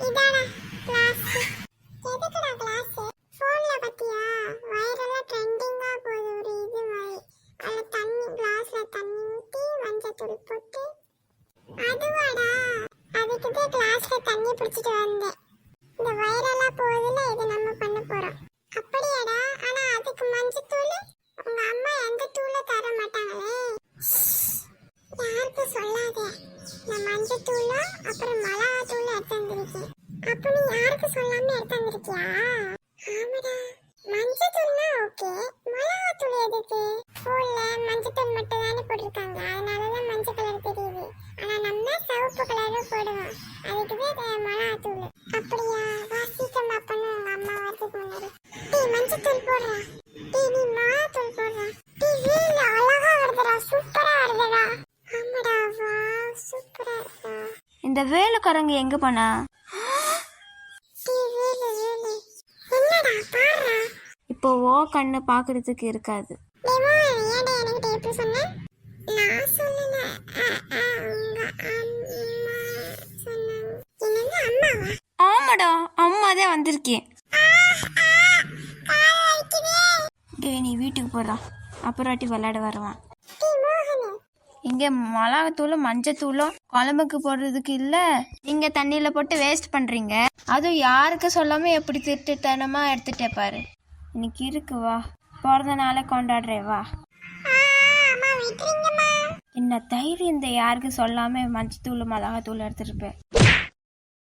இதாடா class. எதுக்குடா class? போன்ல பத்தியா வைரலா ட்ரெண்டிங்கா போகுது ஒரு இது மாதிரி. அதுல தண்ணி கிளாஸ்ல தண்ணி ஊத்தி மஞ்சத்தூள் போட்டு அதுவாடா. அதுக்கு தான் கிளாஸ்ல தண்ணி பிடிச்சிட்டு வந்தேன். இந்த வைரலா போகுதுல இது நம்ம பண்ண போறோம். அப்படியாடா? ஆனா அதுக்கு மஞ்சத்தூள் உங்க அம்மா எந்த தூள தர மாட்டாங்களே. யாருக்கு சொல்லாத. நான் மஞ்சத்தூள் அப்புறம் மிளகாத்தூள் எடுத்து வந்திருக்கேன். அப்ப நீ யாருக்கு சொல்லாம எடுத்து வந்திருக்கியா? ஆமாடா. மஞ்சத்தூள்னா ஓகே, மிளகாத்தூள் எதுக்கு? ஃபோன்ல மஞ்சத்தூள் மட்டும் தானே போட்டிருக்காங்க, அதனாலதான் மஞ்சள் கலர் தெரியுது. ஆனா நம்ம சிவப்பு கலரும் போடுவோம், அதுக்குதான் மிளகாத்தூள். அப்படியா? வா சீக்கிரமா பண்ணு, உங்க அம்மா வரதுக்கு முன்னாடி. டீ மஞ்சத்தூள் போடுறா. டீ நீ மிளகாத்தூள் போடுறா. டீ வீல் அழகா வருதுடா, சூப்பரா வருதுடா. ஆமாடா, வா சூப்பரா இருக்கா. இந்த வேலுக்காரங்க எங்க போனா? டீ வீல் வீல் என்னடா பாருடா. இப்போ ஓ கண்ணு பாக்குறதுக்கு இருக்காது. டேமா ஏன்டா என்கிட்ட எப்படி சொன்ன? நான் சொல்லல, உங்க அம்மா சொன்னாங்க. என்னங்க அம்மாவா? ஆமாடா, அம்மா தான் வந்திருக்கேன். கால் வலிக்குதே. டேய் நீ வீட்டுக்கு போறா, அப்புறாட்டி விளையாட வருவான். டீ மோகனு இங்க மிளகாத்தூளும் மஞ்சத்தூளும் குழம்புக்கு போடுறதுக்கு இல்ல, நீங்க தண்ணியில போட்டு வேஸ்ட் பண்றீங்க. அதுவும் யாருக்கு சொல்லாம எப்படி திருட்டுத்தனமா எடுத்துட்டே பாரு. இன்னைக்கு இருக்கு, வா பிறந்த நாளை கொண்டாடுறே வா. அம்மா விட்டுறீங்கம்மா. என்ன தைரியம் இந்த யாருக்கு சொல்லாம மஞ்சத்தூள் மிளகாத்தூள் எடுத்துருப்பேன்.